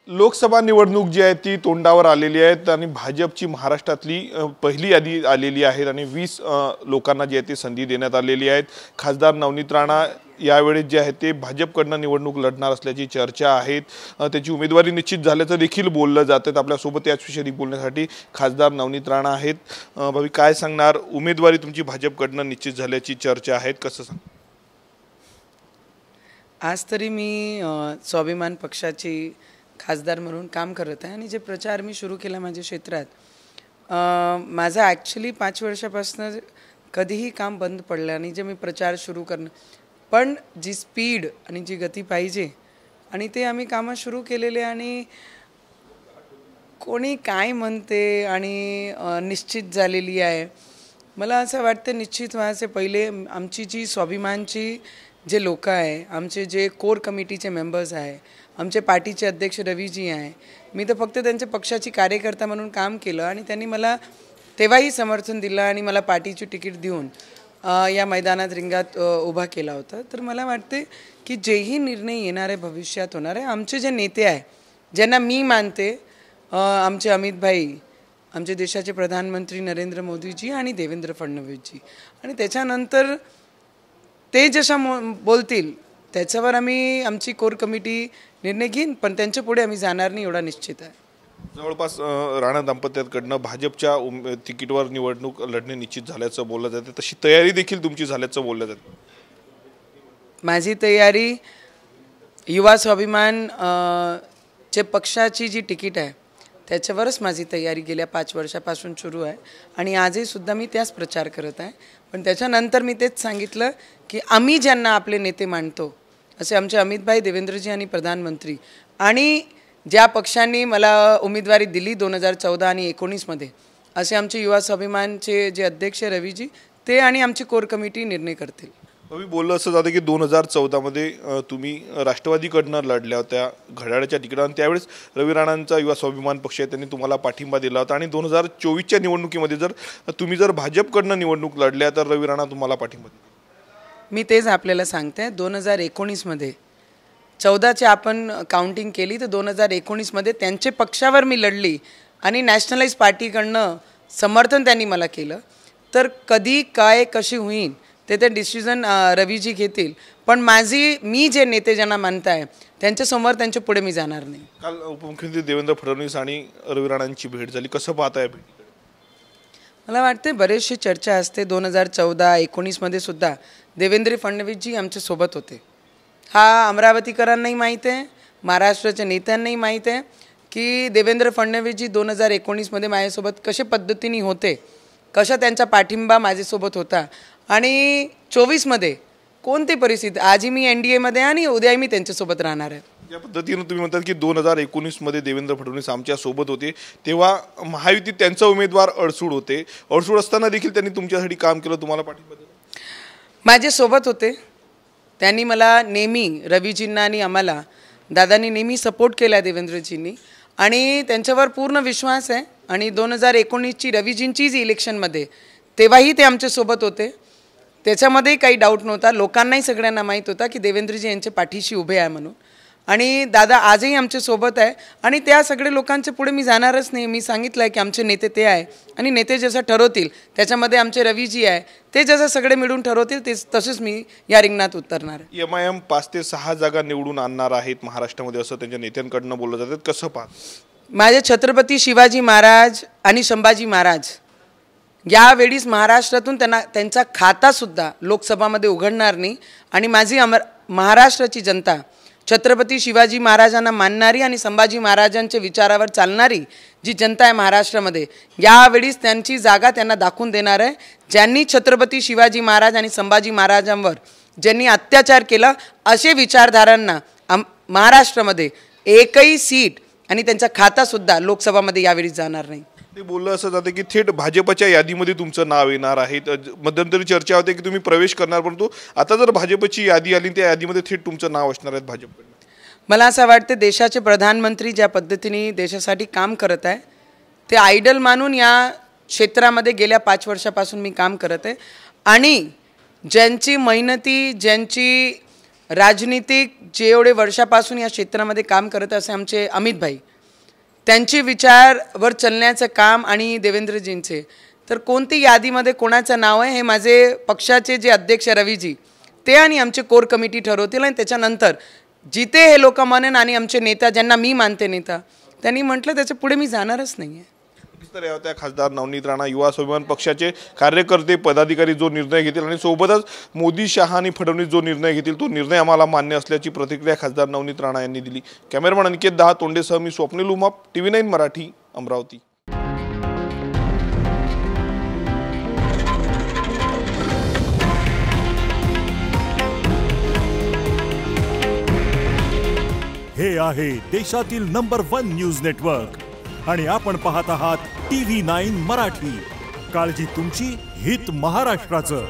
लोकसभा निवडणूक जी आहे ती तोंडावर आलेली आहे आणि भाजपची महाराष्ट्रातली पहिली यादी आलेली आहे आणि 20 लोकांना जी आहे ती संधी देण्यात आलेली आहे। खासदार नवनीत राणा यावेळी जे आहे ते भाजपकडनं निवडणूक लढणार असल्याची चर्चा आहे। त्याची उमेदवारी निश्चित झाल्याचं देखील बोललं जातं। आपल्या सोबत याच विषयी बोलण्यासाठी खासदार नवनीत राणा आहेत। भावी काय सांगणार, उमेदवारी तुमची भाजपकडनं निश्चित झाल्याची चर्चा आहे, कसं सांग? आज तरी मी स्वाभिमान पक्षाची खासदार म्हणून काम करत आहे आणि जे प्रचार मी सुरू केला माझ्या क्षेत्रात माझा ॲक्च्युली 5 वर्षापासून कधीही काम बंद पडलं आणि जे मी प्रचार सुरू करणं, पण जी स्पीड आणि जी गती पाहिजे आणि ते आम्ही कामं सुरू केलेले आणि कोणी काय म्हणते आणि निश्चित झालेली आहे। मला असं वाटतं निश्चित व्हायचे पहिले आमची जी स्वाभिमानची जे लोक आहे, आमचे जे कोर कमिटीचे मेंबर्स आहे, आमचे पार्टीचे अध्यक्ष रवीजी आहे, मी तर फक्त त्यांच्या पक्षाची कार्यकर्ता म्हणून काम केलं आणि त्यांनी मला तेव्हाही समर्थन दिलं आणि मला पार्टीची तिकीट देऊन या मैदानात रिंगात उभा केला होता। तर मला वाटते की जेही निर्णय येणार आहे भविष्यात होणार आहे, आमचे जे नेते आहे ज्यांना मी मानते, आमचे अमित भाई, आमचे देशाचे प्रधानमंत्री नरेंद्र मोदीजी आणि देवेंद्र फडणवीसजी, आणि त्याच्यानंतर ते जशा बोलतील त्याच्यावर आम्ही आमची कोर कमिटी निर्णय घेईन, पण त्यांच्या पुढे आम्ही जाणार नाही एवढा निश्चित आहे। जवळपास राणा दाम्पत्याकडनं भाजपच्या तिकीटवर निवडणूक लढणे निश्चित झाल्याचं बोललं जातं, तशी तयारी देखील तुमची झाल्याचं बोललं जातं। माझी तयारी युवा स्वाभिमान जे पक्षाची जी तिकीट आहे त्याच्यावरच माझी तयारी गेल्या 5 वर्षापासून सुरू आहे आणि आजही सुद्धा मी त्याच प्रचार करत आहे। पण त्याच्यानंतर मी तेच सांगितलं की आम्ही ज्यांना आपले नेते मानतो असे आमचे अमित भाई, देवेंद्रजी आणि प्रधानमंत्री, आणि ज्या पक्षांनी मला उमेदवारी दिली 2014 आणि 19 मध्ये, असे आमचे युवा स्वाभिमानचे जे अध्यक्ष रवीजी ते आणि आमची कोर कमिटी निर्णय करतील। मी बोललं असं जातं की 2014 मध्ये तुम्ही राष्ट्रवादीकडनं लढल्या होत्या घड्याळाच्या तिकिटावर, त्यावेळेस रवी राणांचा युवा स्वाभिमान पक्ष आहे त्यांनी तुम्हाला पाठिंबा दिला होता आणि 2024च्या निवडणुकीमध्ये जर तुम्ही भाजपकडनं निवडणूक लढल्या तर रवी राणा तुम्हाला पाठिंबा दिला। मी तेच आपल्याला सांगते, 2019 मध्ये 14चे आपण काउंटिंग केली तर 2019 मध्ये त्यांचे पक्षावर मी लढली आणि नॅशनलाइज पार्टीकडनं समर्थन त्यांनी मला केलं। तर कधी काय कशी होईल ते डिसिजन रवीजी घेतील, पण मी जे नेते ज्यांना मानताय त्यांच्यासमोर त्यांच्या पुढे मी जाणार नाही। काल उपमुख्यमंत्री देवेंद्र फडणवीस आणि रवी राणांची भेट झाली, कसं पाहताय भेट? मला वाटते बरेचशी चर्चा असते। 2014-19 मध्ये सुद्धा देवेंद्र फडणवीसजी आमच्या सोबत होते। हा अमरावतीकरांनाही माहीत आहे, महाराष्ट्राच्या नेत्यांनाही माहीत आहे की देवेंद्र फडणवीसजी 2019 मध्ये माझ्यासोबत कशा पद्धतीने होते, कशा त्यांचा पाठिंबा माझ्यासोबत होता आणि 24 मध्ये कोणती परिस्थिती, आजही मी NDA मध्ये आणि उद्याही मी त्यांच्यासोबत राहणार आहे। या पद्धतीने तुम्ही म्हणतात की 2019 मध्ये देवेंद्र फडणवीस आमच्या सोबत होते, तेव्हा महायुतीत त्यांचा उमेदवार अडसूड होते, अडसूड असताना देखील त्यांनी तुमच्यासाठी काम केलं, तुम्हाला पाठिंबा दिला, माझ्यासोबत होते। त्यांनी मला नेहमी, रवीजींना आणि आम्हाला दादांनी नेहमी सपोर्ट केला देवेंद्रजींनी, आणि त्यांच्यावर पूर्ण विश्वास आहे। आणि 2019ची रवीजींची जी इलेक्शनमध्ये तेव्हाही ते आमच्यासोबत होते, त्याच्यामध्ये काही डाऊट नव्हता। लोकांनाही सगळ्यांना माहीत होता की देवेंद्रजी यांच्या पाठीशी उभे आहे म्हणून, आणि दादा आजही आमच्यासोबत आहे आणि त्या सगळे लोकांच्या पुढे मी जाणारच नाही। मी सांगितलं आहे की आमचे नेते ते आहे आणि नेते जसं ठरवतील त्याच्यामध्ये आमचे रवीजी आहे, ते जसं सगळे मिळून ठरवतील तसेच मी या रिंगणात उतरणार आहे। MIM 5 ते 6 जागा निवडून आणणार आहेत महाराष्ट्रामध्ये असं त्यांच्या नेत्यांकडनं बोललं जातं, कसं पाहत? माझे छत्रपती शिवाजी महाराज आणि संभाजी महाराज यावेळीस महाराष्ट्रातून त्यांचा खातासुद्धा लोकसभामध्ये उघडणार नाही, आणि माझी महाराष्ट्राची जनता छत्रपती शिवाजी महाराजांना मानणारी आणि संभाजी महाराजांच्या विचारावर चालणारी जी जनता आहे महाराष्ट्रामध्ये, यावेळीस त्यांची जागा त्यांना दाखवून देणार आहे। ज्यांनी छत्रपती शिवाजी महाराज आणि संभाजी महाराजांवर ज्यांनी अत्याचार केला असे विचारधारांना महाराष्ट्रामध्ये एकही सीट आणि त्यांचा खातासुद्धा लोकसभामध्ये यावेळी जाणार नाही। ते बोललं असं जातं की थेट भाजपच्या यादीमध्ये तुमचं नाव येणार आहे। मध्यंतरी चर्चा होते की तुम्ही प्रवेश करणार, परंतु आता जर भाजपची यादी आली त्या यादीमध्ये थेट तुमचं नाव असणार आहे भाजपकडे। मला असं वाटतं देशाचे प्रधानमंत्री ज्या पद्धतीने देशासाठी काम करत आहे ते आयडल मानून या क्षेत्रामध्ये गेल्या 5 वर्षापासून मी काम करत आहे, आणि ज्यांची मेहनती, ज्यांची राजनीतिक जे एवढे वर्षापासून या क्षेत्रामध्ये काम करत असे आमचे अमित भाई, त्यांचे विचारवर चालण्याचं काम आणि देवेंद्रजींचे, तर कोणती यादीमध्ये कोणाचं नाव आहे हे माझे पक्षाचे जे अध्यक्ष रवीजी ते आणि आमचे कोर कमिटी ठरवतील. आणि त्याच्यानंतर जिथे हे लोक म्हणेन आणि आमचे नेता ज्यांना मी मानते नेता त्यांनी म्हटलं त्याच्या पुढे मी जाणारच नाही आहे. तर या होत्या खासदार नवनीत राणा, युवा स्वाभिमान पक्षाचे कार्यकर्ते पदाधिकारी जो निर्णय घेतील आणि सोबतच मोदी, शहा आणि फडणवीस जो निर्णय घेतील तो निर्णय आम्हाला मान्य असल्याची प्रतिक्रिया खासदार नवनीत राणा यांनी दिली. कॅमेरामॅन अनिकेत दहा तोंडेसह मी स्वप्नील उमाप, TV9 मराठी, अमरावती. हे आहे देशातील नंबर 1 न्यूज नेटवर्क आणि आपण पाहत आहात TV9 मराठी. काळजी तुमची, हित महाराष्ट्राचं.